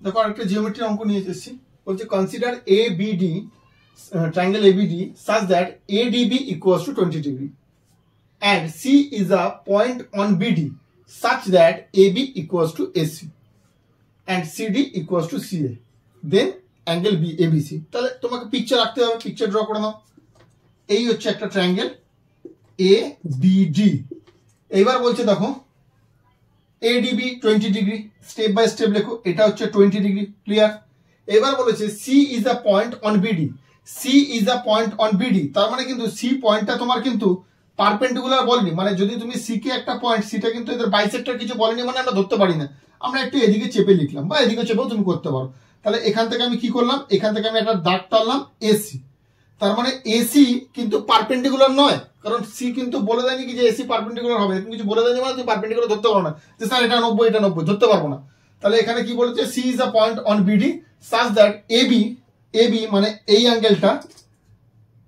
দেখো আরেকটা জিওমেট্রি অঙ্ক নিয়ে এসেছি, বলছে consider ABD triangle ABD such that ADB equals to 20 degree and C is a point on BD such that AB equals to AC and CD equals to CA, then angle B ABC। তাহলে তোমাকে picture রাখতে হবে, picture draw করে নাও। এই হচ্ছে একটা triangle ABD। এইবার বলছে দেখো ADB 20 degree, step by step লেখো। এটা হচ্ছে 20 ডিগ্রি, ক্লিয়ার। এবার বলেছে C is a point on BD, C is a point on BD, তার মানে কিন্তু C পয়েন্টটা তোমার কিন্তু পারপেন্ডিকুলার বলেনি, মানে যদি তুমি C কে একটা পয়েন্ট, সিটা কিন্তু এদের বাইসেক্টর কিছু বলেনি, মানে আমরা ধরতে পারি না, আমরা একটু এদিকে চেপে লিখলাম বা এদিকে চেপেও তুমি করতে পারো। তাহলে এখান থেকে আমি কি করলাম, এখান থেকে আমি একটা দাগ টানলাম AC, তার মানে AC কিন্তু পারপেন্ডিকুলার নয়, কারণ C কিন্তু বলে দেয়নি কি যে AC পারপেন্ডিকুলার হবে, তুমি কিছু বলে দেয়নি মানে তুমি পারপেন্ডিকুলার ধরতে পারো না, যে স্যার এটা 90 এটা 90 ধরতে পারবো না। তাহলে এখানে কি বলেছে, C is a point on BD such that AB মানে এই অ্যাঙ্গেলটা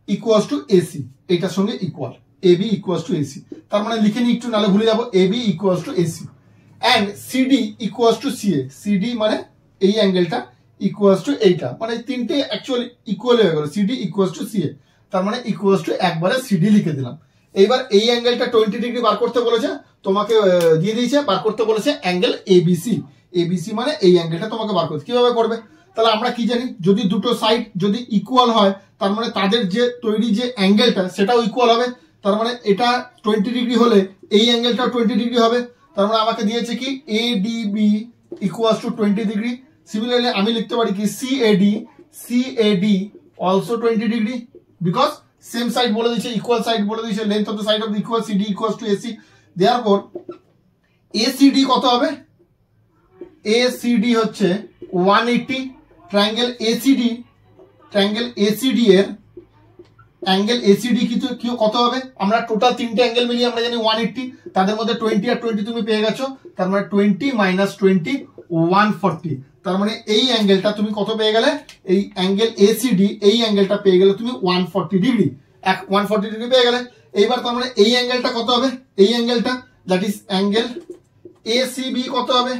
ইকুয়ালস টু AC, এটার সঙ্গে equal, AB equals to AC। তার মানে লিখে নি একটু, নালে ভুলে যাবো, AB equals to AC and CD equals to CA, CD মানে এই অ্যাঙ্গেলটা ইকুয়ালস টু এইটা, মানে তিনটে অ্যাকচুয়ালি ইকুয়াল হয়ে গেল, CD ইকুয়ালস টু CA, তার মানে ইকুয়ালস টু একবারে CD লিখে দিলাম। এইবার এই অ্যাঙ্গেলটা 20 ডিগ্রি বার করতে বলেছে, তোমাকে দিয়ে দিয়েছে, বার করতে বলেছে অ্যাঙ্গেল ABC, ABC মানে এই অ্যাঙ্গেলটা তোমাকে বার করতে, কিভাবে করবে? তাহলে আমরা কি জানি, যদি দুটো সাইড যদি ইকুয়াল হয় তার মানে তাদের যে তৈরি যে অ্যাঙ্গেলটা সেটাও ইকুয়াল হবে, তার মানে এটা 20 ডিগ্রি হলে এই অ্যাঙ্গেলটাও 20 ডিগ্রি হবে, তার মানে আমাকে দিয়েছে কি ADB equals to 20 degree. Similarly আমি লিখতে পারি কি CAD also 20 degree, because same side বলে দিয়েছে, ইকুয়াল সাইড বলে দিয়েছে, length of the side of the equal CD equals to AC। Therefore ACD কত হবে? ACD হচ্ছে 180, ট্রায়াঙ্গেল ACD এর অ্যাঙ্গেল ACD কি কত হবে? আমরা টোটাল তিনটে অ্যাঙ্গেল মিলিয়ে আমরা জানি 180, তাদের মধ্যে 20 আর 20 তুমি পেয়ে গেছো, তার মানে 20 মাইনাস 20 140, তার মানে এই অ্যাঙ্গেলটা তুমি কত পেয়ে গেলে, এই অ্যাঙ্গেল ACD এই অ্যাঙ্গেলটা পেয়ে গেলে তুমি 140 ডিগ্রি, 140 ডিগ্রি পেয়ে গেলে। এইবার তার মানে এই অ্যাঙ্গেলটা কত হবে, এই অ্যাঙ্গেলটা দ্যাট ইজ অ্যাঙ্গেল ACB কত হবে,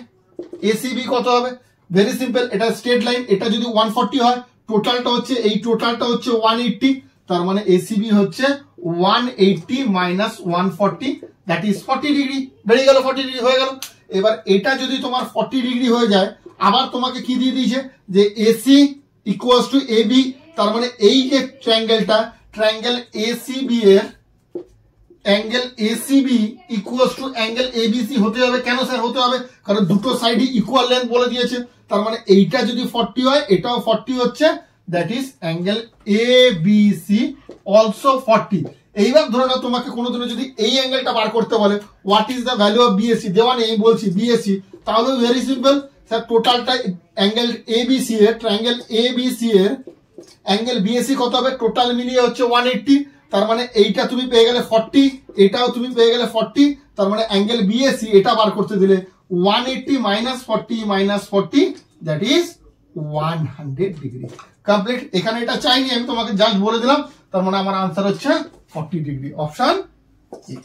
ACB কত হবে? ভেরি সিম্পল, এটা স্ট্রেট লাইন, এটা যদি 140 হয়, টোটালটা হচ্ছে এই টোটালটা হচ্ছে 180, তার মানে ACB হচ্ছে 180 মাইনাস 140 দ্যাট ইজ 40 ডিগ্রি, বেরিয়ে গেল, 40 ডিগ্রি হয়ে গেল। এবার এটা যদি তোমার 40 ডিগ্রি হয়ে যায়, আবার তোমাকে কি দিয়ে দিয়েছে যে AC ইকুয়ালস টু AB, তার মানে এই যে ট্রায়াঙ্গেলটা, ট্রায়াঙ্গেল ACB এর angle ACB equals to angle ABC হতে হবে। কেন স্যার হতে হবে? কারণ দুটো সাইডই ইকুয়াল লেন্থ বলে দিয়েছে, তার মানে এইটা যদি 40 হয় এটাও 40 হচ্ছে, that is angle ABC also 40। এইবার ধরে নাও তোমাকে কোনোদিনও যদি এই অ্যাঙ্গেলটা বার করতে বলে, what is the value of BAC, দেওয়া নেই, বলছি BAC, তাহলে ভেরি সিম্পল স্যার, টোটালটা অ্যাঙ্গেল ABC এর, ট্রায়াঙ্গেল ABC এর অ্যাঙ্গেল BAC কত হবে, টোটাল মিলিয়ে হচ্ছে 180, তার মানে এইটা তুমি পেয়ে গেলে 40, এটাও তুমি পেয়ে গেলে 40, তার মানে অ্যাঙ্গেল BAC এটা বার করতে দিলে 180 minus 40 that is 100 degree, complete. এখানে এটা চাইনি, আমি তোমাকে জাস্ট বলে দিলাম, তার মানে আমার আনসার হচ্ছে 40 ডিগ্রি, অপশন এ।